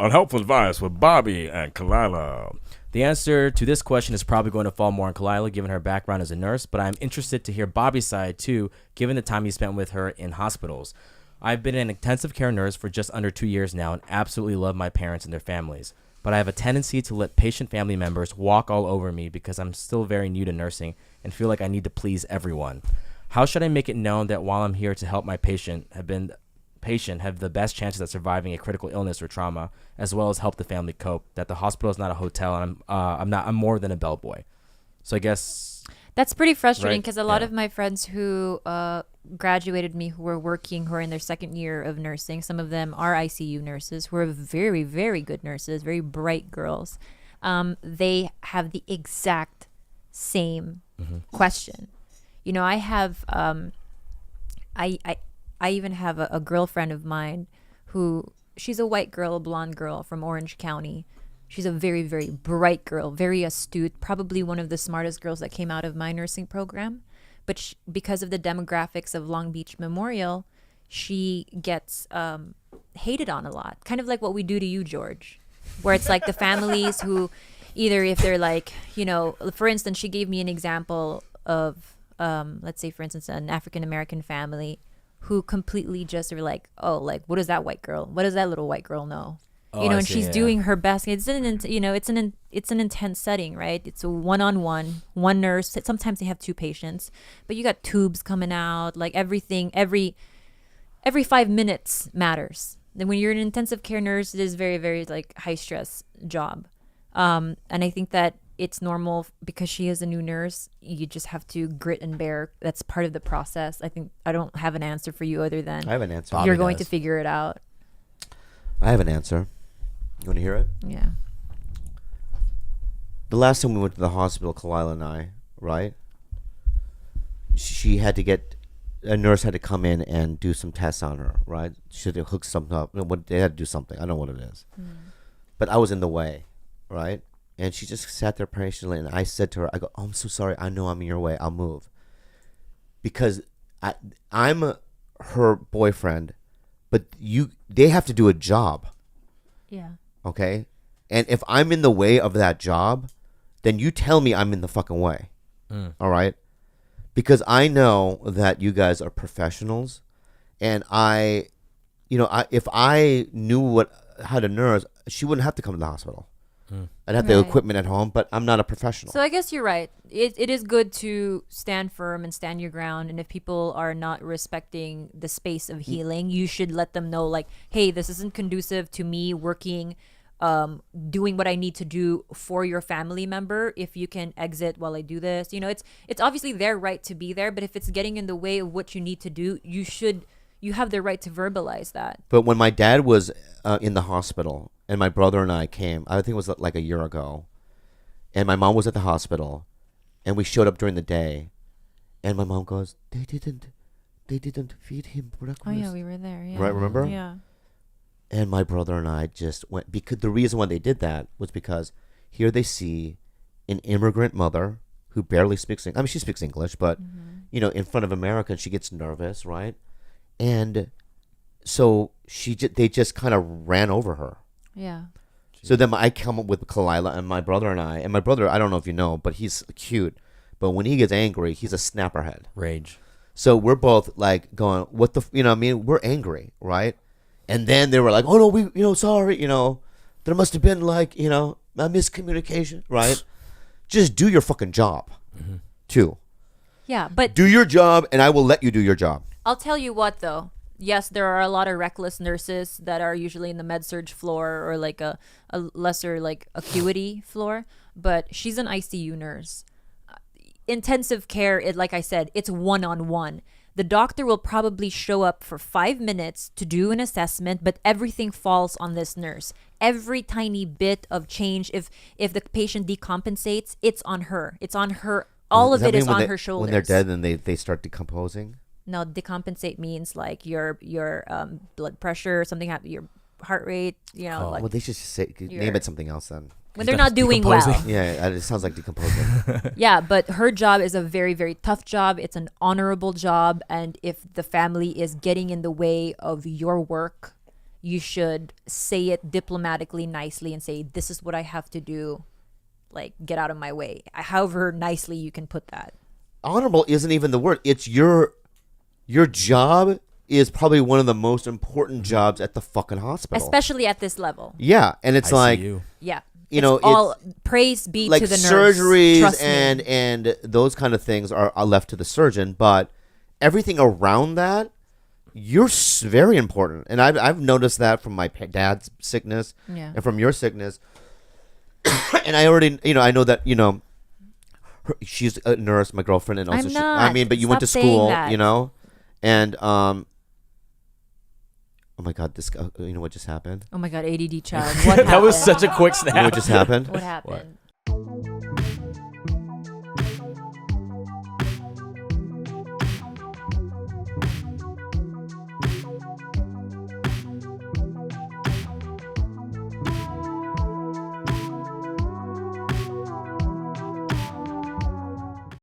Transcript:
Unhelpful advice with Bobby and Kalila. The answer to this question is probably going to fall more on Kalila, given her background as a nurse, but I'm interested to hear Bobby's side too, given the time you spent with her in hospitals. I've been an intensive care nurse for just under 2 years now and absolutely love my parents and their families. But I have a tendency to let patient family members walk all over me because I'm still very new to nursing and feel like I need to please everyone. How should I make it known that while I'm here to help my patient have the best chances at surviving a critical illness or trauma, as well as help the family cope, that the hospital is not a hotel and I'm more than a bellboy. So I guess that's pretty frustrating because right? a lot of my friends who graduated me, who are in their second year of nursing, some of them are ICU nurses who are very, very good nurses, very bright girls. They have the exact same question. You know, I have I even have a girlfriend of mine who, she's a white girl, a blonde girl from Orange County. She's a very, very bright girl, very astute, probably one of the smartest girls that came out of my nursing program. But because of the demographics of Long Beach Memorial, she gets hated on a lot. Kind of like what we do to you, George, where it's like the families who either, if they're like, you know, for instance, she gave me an example of, let's say, for instance, an African-American family who completely just are like, oh, like, what is that white girl? What does that little white girl know? You know, and she's doing her best. It's it's an intense setting, right? It's a one-on-one, one nurse. Sometimes they have two patients, but you got tubes coming out, like everything, every 5 minutes matters. Then when you're an intensive care nurse, it is very, very like high stress job. And I think that it's normal because she is a new nurse. You just have to grit and bear. That's part of the process. I think I don't have an answer for you other than I have an answer. You're going to figure it out. I have an answer. You want to hear it? Yeah. The last time we went to the hospital, Kalila and I, right? She had to get, a nurse had to come in and do some tests on her, right? She had to hook something up. They had to do something. I don't know what it is. But I was in the way, right? And she just sat there patiently, and I said to her, I go, oh, I'm so sorry. I know I'm in your way. I'll move. Because I'm her boyfriend, but they have to do a job. Yeah. Okay? And if I'm in the way of that job, then you tell me I'm in the fucking way. All right? Because I know that you guys are professionals, and if I knew how to nurse, she wouldn't have to come to the hospital. I'd have the equipment at home, but I'm not a professional. So I guess you're right. It is good to stand firm and stand your ground. And if people are not respecting the space of healing, you should let them know, like, hey, this isn't conducive to me working, doing what I need to do for your family member. If you can exit while I do this, you know, it's obviously their right to be there. But if it's getting in the way of what you need to do, you have the right to verbalize that. But when my dad was in the hospital, and my brother and I came, I think it was like a year ago, and my mom was at the hospital, and we showed up during the day, and my mom goes, they didn't feed him breakfast. Oh yeah, we were there. Yeah. Right, remember? Yeah. And my brother and I just went, because the reason why they did that was because here they see an immigrant mother who barely speaks English. I mean, she speaks English, but you know, in front of Americans, she gets nervous, right? And so they just kind of ran over her. Yeah. So then I come up with Kalila and my brother, I don't know if you know, but he's cute. But when he gets angry, he's a snapperhead. Rage. So we're both like going, what the, I mean, we're angry, right? And then they were like, oh no, sorry, there must have been like, a miscommunication, right? Just do your fucking job, too. Yeah, but do your job, and I will let you do your job. I'll tell you what, though. Yes, there are a lot of reckless nurses that are usually in the med-surg floor or like a lesser like acuity floor, but she's an ICU nurse. Intensive care, like I said, it's one-on-one. The doctor will probably show up for 5 minutes to do an assessment, but everything falls on this nurse. Every tiny bit of change, if the patient decompensates, it's on her. It's on her. All of it is on her shoulders. When they're dead, then they start decomposing? No, decompensate means like your blood pressure, something happened, your heart rate, like. Well, they should say name it something else then. When they're not doing well. Yeah, it sounds like decomposing. Yeah, but her job is a very, very tough job. It's an honorable job, and if the family is getting in the way of your work, you should say it diplomatically, nicely, and say, this is what I have to do. Like, get out of my way. However nicely you can put that. Honorable isn't even the word. It's your job is probably one of the most important jobs at the fucking hospital. Especially at this level. Yeah. And it's like, ICU. Yeah. you know, all praise be like to the nurse. surgeries Trust me. and those kind of things are left to the surgeon, but everything around that, you're very important. And I've noticed that from my dad's sickness and from your sickness. And I already, I know that, she's a nurse, my girlfriend, and also I'm not. but you Stop went to saying school, that. and oh my God, this guy, you know what just happened? Oh my God, ADD child. What happened? That was such a quick snap. You know what just happened? What happened?